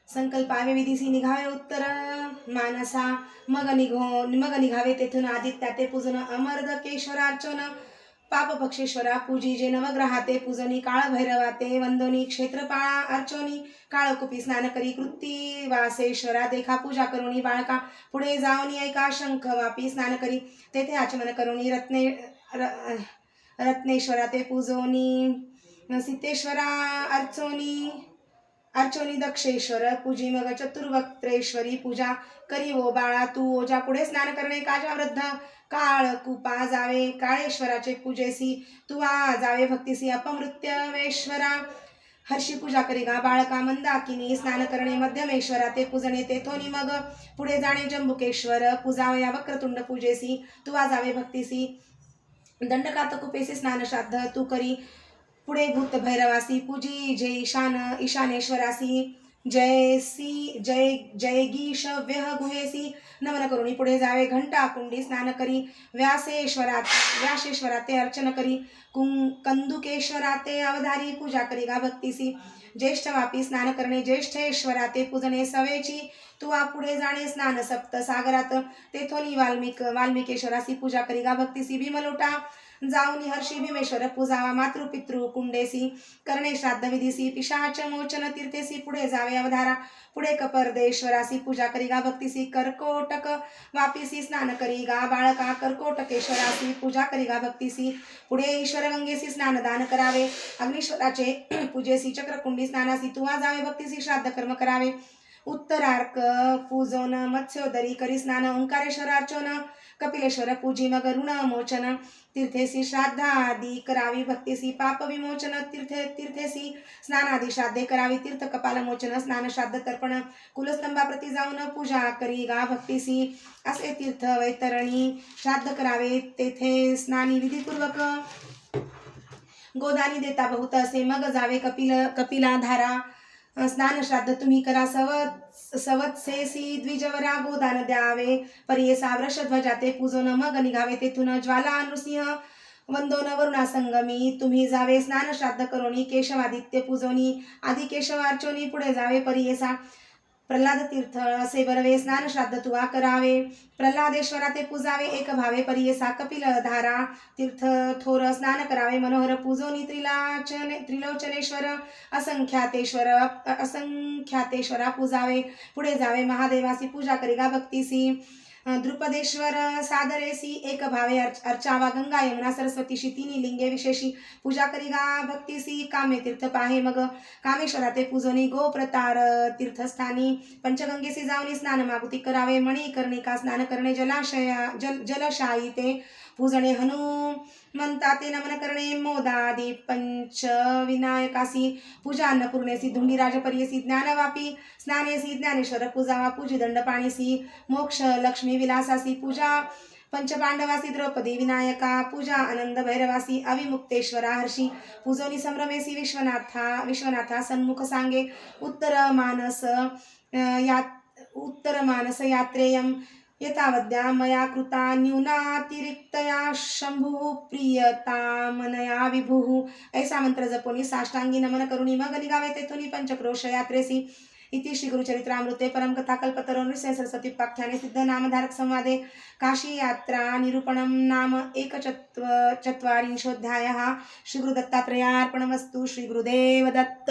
संकल्पावे विधीसी निघावे उत्तर मानसा मग निघावे तेथून आदित्या ते पूजन अमर्द केशरार्चन पाप पक्षेश्वरा पूजिजे नवग्रहाते पूजनी काळ भैरवाते वंदनी क्षेत्रपाळा अर्चोनी काळकुपी स्नान करी कृती वासेश्वरा देखा पूजा करुणी बाळका पुढे जाऊनी ऐका शंख वापी स्नान करी तेथे आचमन करुणी रत्नेश्वरा ते पूजोनी सिद्धेश्वरा अर्चोनी दक्षेश्वर पूजी मग चतुर्वक्त्रेश्वरी पूजा करी ओ बाळा तू ओजा पुढे स्नान करणे काजा वृद्ध काळ कुपा जावे काळेश्वराचे पूजेसी तुवा जावे भक्तीसी अपमृत्यवेश्वरा हर्षी पूजा करी गा बाळका मंदाकिनी स्नान करणे मध्यमेश्वरा ते पूजणे तेथोनी मग पुढे जाणे जंबुकेश्वर पूजावया वक्रतुंड पूजेसी तुवा जावे भक्तीसी दंडकात कुपेसी स्नान श्राद्ध तू करी पुढे भूत भैरवासी पूजी जय ईशानेश्वरासी जयगीशव्यः गुहेसी नमन करुणी पुढे जावे घंटा कुंडी स्नान करी व्यासेश्वरा ते अर्चन करी कंदुकेश्वरा ते अवधारी पूजा करी गा भक्तीसी ज्येष्ठ वापी स्नान करणे ज्येष्ठेश्वरा ते पूजणे सवेची तुवा पुढे जाणे स्नान सप्त सागरात तेथोनी वाल्मिकेश्वरासी पूजा करी गा भक्तीसी भीमलोटा जाऊनी हर्षी भीमेश्वर पूजावा मातृपितृ कुंडेसी करणे श्राद्ध विधीसी पिशाच मोचन तीर्थेसी पुढे जावे अवधारा पुढे कपर्देश्वरासी पूजा करी गा भक्तीसी कर्कोटक वापीसी स्नान करी गा बाळका कर्कोटकेश्वरासी पूजा करी गा भक्तीसी पुढे ईश्वर गंगेसी स्नान दान करावे अग्निश्वराचे पूजेसी चक्रकुंडी स्नानासी तुवा जावे भक्तीसी श्राद्ध कर्म करावे उत्तरार्क पूजोन मत्स्योदरी करी स्नान ओंकारेश्वर अर्चोन कपिलेश्वर पूजी मग ऋण मोचन तीर्थेसी श्राद्धादी करावी भक्तीसी पाप विमोचन तीर्थेसी स्नानादी श्राद्धे करावी तीर्थ कपाल मोचन स्नान श्राद्ध तर्पण कुलस्तंभाप्रती जाऊन पूजा करी गा भक्तीसी असे तीर्थ वैतरणी श्राद्ध करावे तेथे स्नानी विधीपूर्वक गोदानी देता बहुत असे मग जावे कपिला धारा स्नान श्राद्ध तुम्ही करा सवत्सेसी द्विजवरा गोदान द्यावे परियेसा वृषध्वजा ते पूजोन मग निघावे तेथून ज्वाला नृसिंह वंदोन वरुणा संगमी तुम्ही जावे स्नान श्राद्ध करोनी केशवादित्य पूजोनी आदि केशवार्चोनी पुढे जावे परियेसा प्रल्हाद तीर्थ असे बरवे स्नान श्राद्ध तुवा करावे प्रल्हादेश्वरा ते पूजावे एक भावे परियेसा कपिल धारा तीर्थ थोर स्नान करावे मनोहर पूजोनी त्रिलोचनेश्वर असंख्यातेश्वरा पूजावे पुढे जावे महादेवासी पूजा करी गा भक्तीसी द्रुपदेश्वर सादरेसी एक भावे अर्चावा गंगा यमुना सरस्वतीशी तिन्ही लिंगे विशेषी पूजा करी गा भक्तीसी कामे तीर्थ पाहे मग कामेश्वरा ते पूजोनी गोप्रतार तीर्थस्थानी पंचगंगेसी जाऊनी स्नान मागुती करावे मणिकर्णिका स्नान करणे जलशाही ते पूजणे हनुमंता ते नमन करणे मोदादी पंच विनायकासी पूजा अन्नपूर्णेसी धुंडीराज परियसी ज्ञानवापी स्नानेसी ज्ञानेश्वर पूजावा पूजी दंडपाणीसी मोक्ष लक्ष्मी विलासासी पूजा पंचपांडवासी द्रौपदी विनायका पूजा आनंद भैरवासी अविमुक्तेश्वरा हर्षी पूजोनी संभ्रमेसी विश्वनाथा सन्मुख सांगे उत्तर मानस यात्रेयम यथावद्या मया कृता न्यूनातिरिक्तया शंभु प्रियतामनया विभुः ऐसा मंत्र जपोनी साष्टांगी नमन करुणी मग निघावे तेथुनी पंचक्रोश यात्रेसी इति श्री गुरुचरित्रामृते परमकथाकल्पतरो नृसिंह सरस्वतीपाख्याने सिद्ध नामधारक संवादे काशी यात्रा निरूपणं नाम एकचत्वारिंशोऽध्यायः। श्री गुरुदत्तात्रेयार्पणमस्तु। श्री गुरुदेव दत्त।